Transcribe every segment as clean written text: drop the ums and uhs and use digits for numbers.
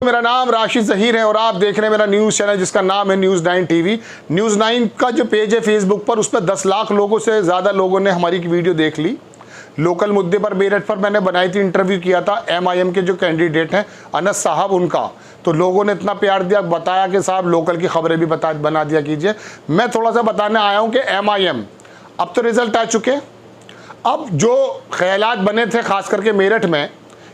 मेरा नाम राशिद ज़हीर है और आप देख रहे हैं मेरा न्यूज़ चैनल जिसका नाम है न्यूज़ 9 टीवी। न्यूज़ 9 का जो पेज है फेसबुक पर, उस पर 10 लाख लोगों से ज़्यादा लोगों ने हमारी वीडियो देख ली। लोकल मुद्दे पर मेरठ पर मैंने बनाई थी, इंटरव्यू किया था MIM के जो कैंडिडेट हैं अनस साहब उनका, तो लोगों ने इतना प्यार दिया, बताया कि साहब लोकल की खबरें भी बना दिया कीजिए। मैं थोड़ा सा बताने आया हूँ कि MIM अब तो रिज़ल्ट आ चुके। अब जो ख्यालात बने थे ख़ास करके मेरठ में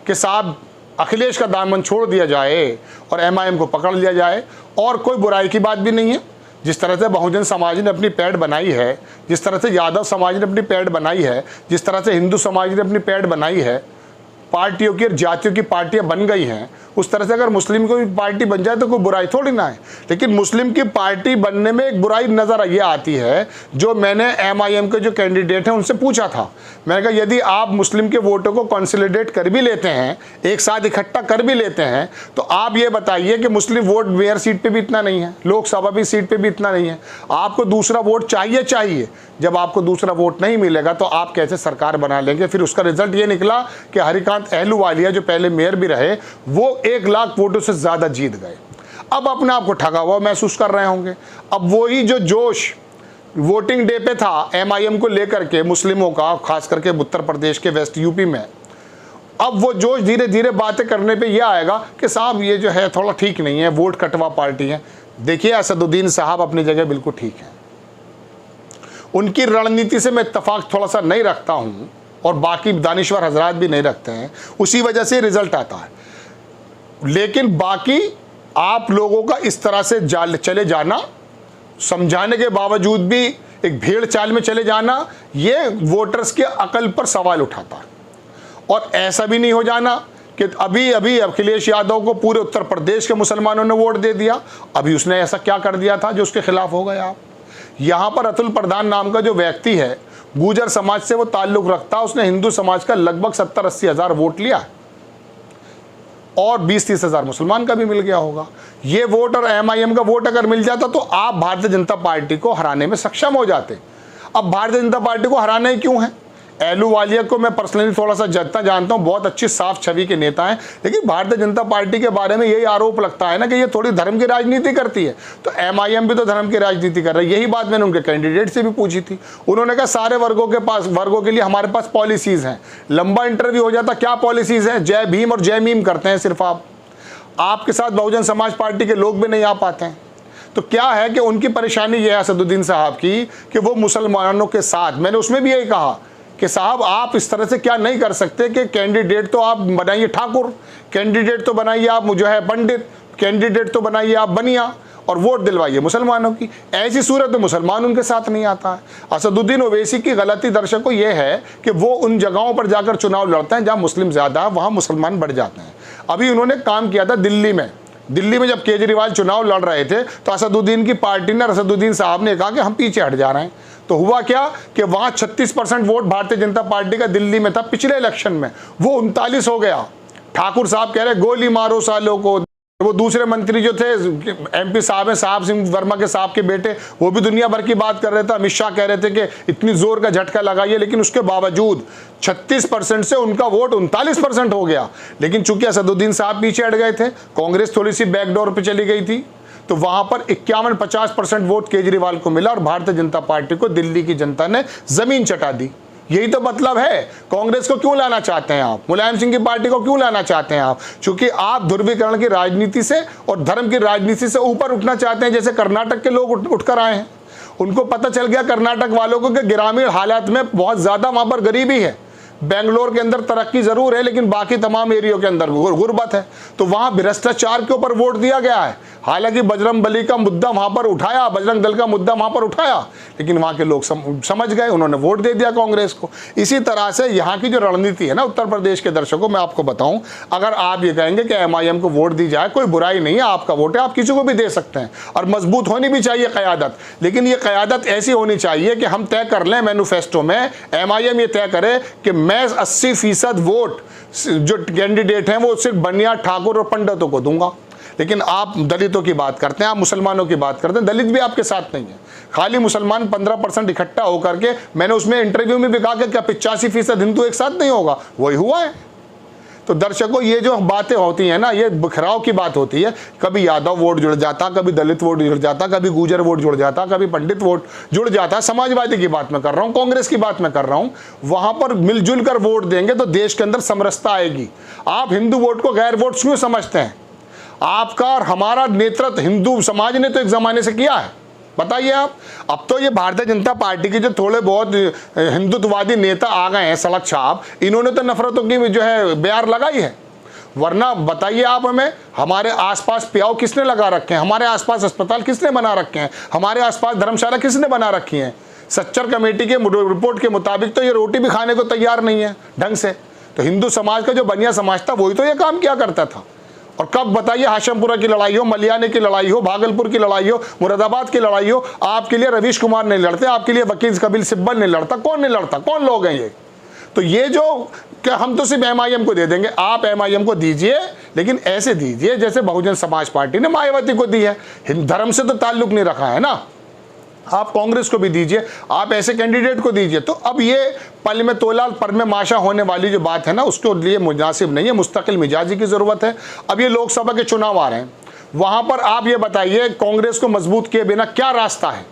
कि साहब अखिलेश का दामन छोड़ दिया जाए और MIM को पकड़ लिया जाए, और कोई बुराई की बात भी नहीं है। जिस तरह से बहुजन समाज ने अपनी पैठ बनाई है, जिस तरह से यादव समाज ने अपनी पैठ बनाई है, जिस तरह से हिंदू समाज ने अपनी पैठ बनाई है, पार्टियों की और जातियों की पार्टियां बन गई हैं, उस तरह से अगर मुस्लिम को भी पार्टी बन जाए तो कोई बुराई थोड़ी ना है। लेकिन मुस्लिम की पार्टी बनने में एक बुराई नज़र ये आती है। जो मैंने MIM के जो कैंडिडेट हैं उनसे पूछा था, मैंने कहा यदि आप मुस्लिम के वोटों को कंसोलिडेट कर भी लेते हैं, एक साथ इकट्ठा कर भी लेते हैं, तो आप ये बताइए कि मुस्लिम वोट मेयर सीट पे भी इतना नहीं है, लोकसभा की सीट पे भी इतना नहीं है, आपको दूसरा वोट चाहिए। जब आपको दूसरा वोट नहीं मिलेगा तो आप कैसे सरकार बना लेंगे? फिर उसका रिजल्ट ये निकला कि हरिकांत अहलूवालिया जो पहले मेयर भी रहे वो 1 लाख वोटों से ज़्यादा जीत गए। अब अपने आप को ठगा हुआ महसूस कर रहे होंगे। अब वही जो जोश वोटिंग डे पे था MIM को लेकर के मुस्लिमों का, खास करके उत्तर प्रदेश के वेस्ट यूपी में, अब वो जोश धीरे धीरे बातें करने पे ये आएगा कि साहब ये जो है थोड़ा ठीक नहीं है, वोट कटवा पार्टी है। देखिए असदुद्दीन साहब अपनी जगह बिल्कुल ठीक है, उनकी रणनीति से मैं इत्तेफाक थोड़ा सा नहीं रखता हूं और बाकी दानिश्वर हजरात भी नहीं रखते हैं, उसी वजह से रिजल्ट आता है। लेकिन बाकी आप लोगों का इस तरह से चले जाना, समझाने के बावजूद भी एक भेड़ चाल में चले जाना, ये वोटर्स के अकल पर सवाल उठाता है। और ऐसा भी नहीं हो जाना कि अभी अभी अखिलेश यादव को पूरे उत्तर प्रदेश के मुसलमानों ने वोट दे दिया, अभी उसने ऐसा क्या कर दिया था जो उसके खिलाफ हो गए आप। यहाँ पर अतुल प्रधान नाम का जो व्यक्ति है, गुर्जर समाज से वो ताल्लुक रखता है, उसने हिंदू समाज का लगभग 70-80 हज़ार वोट लिया और 20-30 हज़ार मुसलमान का भी मिल गया होगा। ये वोट और MIM का वोट अगर मिल जाता तो आप भारतीय जनता पार्टी को हराने में सक्षम हो जाते। अब भारतीय जनता पार्टी को हराना ही क्यों है? अहलूवालिया को मैं पर्सनली थोड़ा सा जितना जानता हूँ, बहुत अच्छी साफ छवि के नेता हैं, लेकिन भारतीय जनता पार्टी के बारे में यही आरोप लगता है ना कि ये थोड़ी धर्म की राजनीति करती है। तो MIM भी तो धर्म की राजनीति कर रही है। यही बात मैंने उनके कैंडिडेट से भी पूछी थी, उन्होंने कहा सारे वर्गों के लिए हमारे पास पॉलिसीज़ हैं। लंबा इंटरव्यू हो जाता, क्या पॉलिसीज़ हैं? जय भीम और जय मीम करते हैं सिर्फ आपके साथ बहुजन समाज पार्टी के लोग भी नहीं आ पाते हैं। तो क्या है कि उनकी परेशानी ये है असदुद्दीन साहब की कि वो मुसलमानों के साथ, मैंने उसमें भी यही कहा कि साहब आप इस तरह से क्या नहीं कर सकते कि कैंडिडेट तो आप बनाइए ठाकुर, कैंडिडेट तो बनाइए आप जो है पंडित, कैंडिडेट तो बनाइए आप बनिया, और वोट दिलवाइए मुसलमानों की। ऐसी सूरत में मुसलमान उनके साथ नहीं आता है। असदुद्दीन ओवैसी की गलती दर्शकों ये है कि वो उन जगहों पर जाकर चुनाव लड़ते हैं जहाँ मुस्लिम ज़्यादा है, वहाँ मुसलमान बढ़ जाते हैं। अभी उन्होंने काम किया था दिल्ली में जब केजरीवाल चुनाव लड़ रहे थे तो असदुद्दीन की पार्टी ने, असदुद्दीन साहब ने कहा कि हम पीछे हट जा रहे हैं। तो हुआ क्या कि वहाँ 36% वोट भारतीय जनता पार्टी का दिल्ली में था पिछले इलेक्शन में, वो 39 हो गया। ठाकुर साहब कह रहे गोली मारो सालों को। वो दूसरे मंत्री जो थे MP साहब हैं, साहब सिंह वर्मा के साहब के बेटे, वो भी दुनिया भर की बात कर रहे थे। अमित शाह कह रहे थे कि इतनी जोर का झटका लगाइए, लेकिन उसके बावजूद 36% से उनका वोट 39% हो गया। लेकिन चूंकि असदुद्दीन साहब पीछे हट गए थे, कांग्रेस थोड़ी सी बैकडोर पे चली गई थी, तो वहां पर 51-50% वोट केजरीवाल को मिला और भारतीय जनता पार्टी को दिल्ली की जनता ने जमीन चटा दी। यही तो मतलब है। कांग्रेस को क्यों लाना चाहते हैं आप? मुलायम सिंह की पार्टी को क्यों लाना चाहते हैं आप? क्योंकि आप ध्रुवीकरण की राजनीति से और धर्म की राजनीति से ऊपर उठना चाहते हैं, जैसे कर्नाटक के लोग उठकर आए हैं। उनको पता चल गया कर्नाटक वालों को कि ग्रामीण हालात में बहुत ज़्यादा वहाँ पर गरीबी है। बेंगलोर के अंदर तरक्की जरूर है, लेकिन बाकी तमाम एरियो के अंदर गुर्बत है। तो वहाँ भ्रष्टाचार के ऊपर वोट दिया गया है। हालांकि बजरंग बली का मुद्दा वहाँ पर उठाया, बजरंग दल का मुद्दा वहाँ पर उठाया, लेकिन वहाँ के लोग समझ गए, उन्होंने वोट दे दिया कांग्रेस को। इसी तरह से यहाँ की जो रणनीति है ना उत्तर प्रदेश के दर्शकों, मैं आपको बताऊँ, अगर आप ये कहेंगे कि MIM को वोट दी जाए, कोई बुराई नहीं है, आपका वोट है, आप किसी को भी दे सकते हैं, और मजबूत होनी भी चाहिए क़यादत। लेकिन ये क़यादत ऐसी होनी चाहिए कि हम तय कर लें मैनिफेस्टो में, MIM ये तय करे कि मैं 80% वोट जो कैंडिडेट हैं वो सिर्फ बनिया, ठाकुर और पंडितों को दूंगा। लेकिन आप दलितों की बात करते हैं, आप मुसलमानों की बात करते हैं, दलित भी आपके साथ नहीं है, खाली मुसलमान 15% इकट्ठा होकर के। मैंने उसमें इंटरव्यू में भी कहा कि क्या 85% हिंदू एक साथ नहीं होगा? वही हुआ है। तो दर्शकों, ये जो बातें होती हैं ना, ये बिखराव की बात होती है। कभी यादव वोट जुड़ जाता, कभी दलित वोट जुड़ जाता, कभी गुजर वोट जुड़ जाता, कभी पंडित वोट जुड़ जाता। समाजवादी की बात मैं कर रहा हूँ, कांग्रेस की बात मैं कर रहा हूँ। वहां पर मिलजुल कर वोट देंगे तो देश के अंदर समरसता आएगी। आप हिंदू वोट को गैर वोट क्यों समझते हैं? आपका और हमारा नेतृत्व हिंदू समाज ने तो एक जमाने से किया है, बताइए आप। अब तो ये भारतीय जनता पार्टी के जो थोड़े बहुत हिंदुत्ववादी नेता आ गए हैं सड़क छाप, इन्होंने तो नफरतों की जो है बयार लगाई है। वरना बताइए आप हमें, हमारे आसपास प्याऊ किसने लगा रखे हैं? हमारे आसपास अस्पताल किसने बना रखे हैं? हमारे आसपास धर्मशाला किसने बना रखी है? सच्चर कमेटी के रिपोर्ट के मुताबिक तो ये रोटी भी खाने को तैयार नहीं है ढंग से। तो हिंदू समाज का जो बनिया समाज था वही तो ये काम किया करता था। और कब बताइए हाशमपुरा की लड़ाई हो, मलियाने की लड़ाई हो, भागलपुर की लड़ाई हो, मुरादाबाद की लड़ाई हो, आपके लिए रवीश कुमार नहीं लड़ते, आपके लिए वकील कपिल सिब्बल नहीं लड़ता। कौन नहीं लड़ता? कौन लोग हैं ये? तो ये जो क्या हम तो सिर्फ MIM को दे देंगे, आप MIM को दीजिए, लेकिन ऐसे दीजिए जैसे बहुजन समाज पार्टी ने मायावती को दी है। धर्म से तो ताल्लुक नहीं रखा है ना। आप कांग्रेस को भी दीजिए, आप ऐसे कैंडिडेट को दीजिए। तो अब ये पल में तोला पर में माशा होने वाली जो बात है ना, उसके लिए मुनासिब नहीं है। मुस्तकिल मिजाजी की ज़रूरत है। अब ये लोकसभा के चुनाव आ रहे हैं, वहाँ पर आप ये बताइए कांग्रेस को मजबूत किए बिना क्या रास्ता है?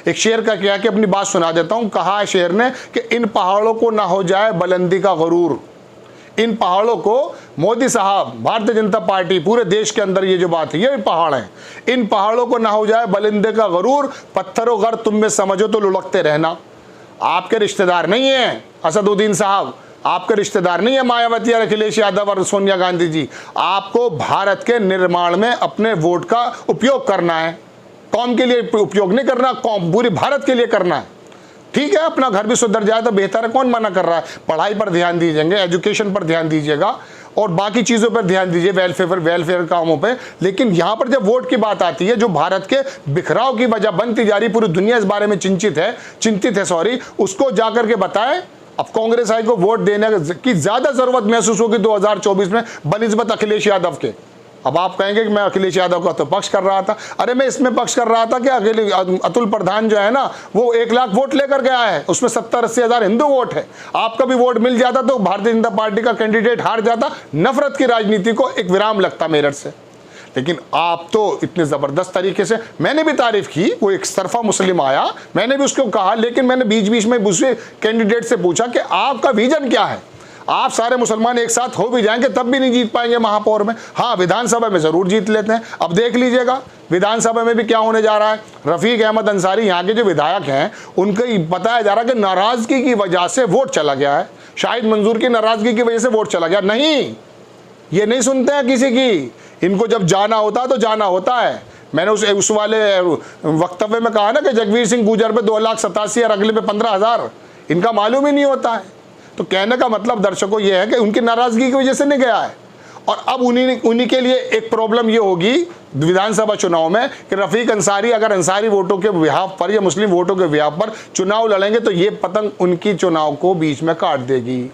एक शेर का क्या कि अपनी बात सुना देता हूँ। कहा है शेर ने कि इन पहाड़ों को ना हो जाए बुलंदी का गुरूर। इन पहाड़ों को मोदी साहब, भारतीय जनता पार्टी, पूरे देश के अंदर ये जो बात है, ये पहाड़ हैं, इन पहाड़ों को ना हो जाए बुलंदी का गुरूर। पत्थरों गर तुम में समझो तो लुढ़कते रहना। आपके रिश्तेदार नहीं है असदुद्दीन साहब, आपके रिश्तेदार नहीं है मायावती और अखिलेश यादव और सोनिया गांधी जी। आपको भारत के निर्माण में अपने वोट का उपयोग करना है। कौम के लिए उपयोग नहीं करना, कौम पूरे भारत के लिए करना है। ठीक है, अपना घर भी सुधर जाए तो बेहतर है, कौन मना कर रहा है? पढ़ाई पर ध्यान दीजिएंगे, एजुकेशन पर ध्यान दीजिएगा और बाकी चीज़ों पर ध्यान दीजिए, वेलफेयर कामों पे। लेकिन यहाँ पर जब वोट की बात आती है, जो भारत के बिखराव की वजह बनती जा रही, पूरी दुनिया इस बारे में चिंतित है, उसको जाकर के बताएं। अब कांग्रेस आई को वोट देने की ज़्यादा ज़रूरत महसूस होगी 2024 में बनिस्बत अखिलेश यादव के। अब आप कहेंगे कि मैं अखिलेश यादव का तो पक्ष कर रहा था। अरे मैं इसमें पक्ष कर रहा था कि अतुल प्रधान जो है ना, वो 1 लाख वोट लेकर गया है, उसमें 70-80 हज़ार हिंदू वोट है। आपका भी वोट मिल जाता तो भारतीय जनता पार्टी का कैंडिडेट हार जाता, नफरत की राजनीति को एक विराम लगता मेरठ से। लेकिन आप तो इतने ज़बरदस्त तरीके से, मैंने भी तारीफ की, वो एक तरफा मुस्लिम आया, मैंने भी उसको कहा, लेकिन मैंने बीच बीच में दूसरे कैंडिडेट से पूछा कि आपका विजन क्या है? आप सारे मुसलमान एक साथ हो भी जाएंगे तब भी नहीं जीत पाएंगे महापौर में। हाँ, विधानसभा में ज़रूर जीत लेते हैं। अब देख लीजिएगा विधानसभा में भी क्या होने जा रहा है। रफ़ीक अहमद अंसारी यहाँ के जो विधायक हैं, उनको बताया जा रहा है कि नाराज़गी की वजह से वोट चला गया है, शाहिद मंजूर की नाराज़गी की वजह से वोट चला गया। नहीं, ये नहीं सुनते हैं किसी की। इनको जब जाना होता है तो जाना होता है। मैंने उस वाले वक्तव्य में कहा ना कि जगवीर सिंह गुजर पे 2,87,000 और अगले पे 15,000, इनका मालूम ही नहीं होता है। तो कहने का मतलब दर्शकों ये है कि उनकी नाराज़गी की वजह से नहीं गया है। और अब उन्हीं के लिए एक प्रॉब्लम ये होगी विधानसभा चुनाव में कि रफ़ीक अंसारी अगर अंसारी वोटों के बिहाफ पर या मुस्लिम वोटों के बिहाफ पर चुनाव लड़ेंगे तो ये पतंग उनकी चुनाव को बीच में काट देगी।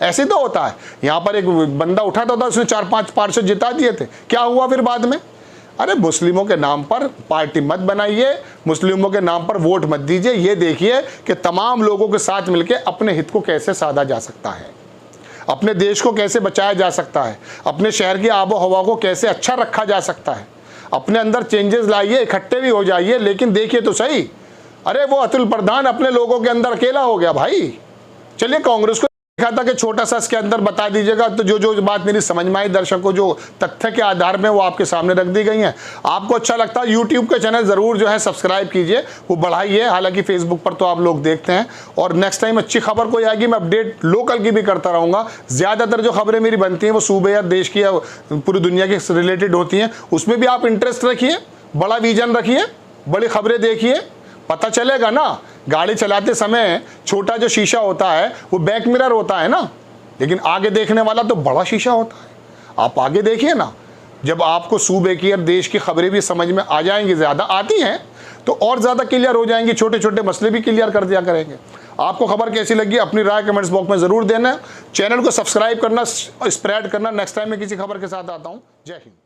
ऐसे तो होता है। यहाँ पर एक बंदा उठा था, उसने 4-5 पार्षद जिता दिए थे। क्या हुआ फिर बाद में? अरे मुस्लिमों के नाम पर पार्टी मत बनाइए, मुस्लिमों के नाम पर वोट मत दीजिए। ये देखिए कि तमाम लोगों के साथ मिलकर अपने हित को कैसे साधा जा सकता है, अपने देश को कैसे बचाया जा सकता है, अपने शहर की आबो हवा को कैसे अच्छा रखा जा सकता है। अपने अंदर चेंजेस लाइए, इकट्ठे भी हो जाइए, लेकिन देखिए तो सही। अरे वो अतुल प्रधान अपने लोगों के अंदर अकेला हो गया भाई। चलिए कांग्रेस को देखा था कि छोटा सा इसके अंदर बता दीजिएगा, तो जो बात मेरी समझ में आई दर्शकों, जो तथ्य के आधार में वो आपके सामने रख दी गई हैं। आपको अच्छा लगता है यूट्यूब का चैनल ज़रूर जो है सब्सक्राइब कीजिए, वो बढ़ाइए। हालांकि फेसबुक पर तो आप लोग देखते हैं। और नेक्स्ट टाइम अच्छी खबर कोई आएगी, मैं अपडेट लोकल की भी करता रहूँगा। ज़्यादातर जो खबरें मेरी बनती हैं वो सूबे या देश की या पूरी दुनिया के रिलेटेड होती हैं। उसमें भी आप इंटरेस्ट रखिए, बड़ा विजन रखिए, बड़ी खबरें देखिए, पता चलेगा ना। गाड़ी चलाते समय छोटा जो शीशा होता है वो बैक मिरर होता है ना, लेकिन आगे देखने वाला तो बड़ा शीशा होता है। आप आगे देखिए ना, जब आपको सूबे की और देश की खबरें भी समझ में आ जाएंगी, ज़्यादा आती हैं तो और ज़्यादा क्लियर हो जाएंगी, छोटे छोटे मसले भी क्लियर कर दिया करेंगे। आपको खबर कैसी लगी अपनी राय कमेंट्स बॉक्स में ज़रूर देना। चैनल को सब्सक्राइब करना, स्प्रेड करना। नेक्स्ट टाइम मैं किसी खबर के साथ आता हूँ। जय हिंद।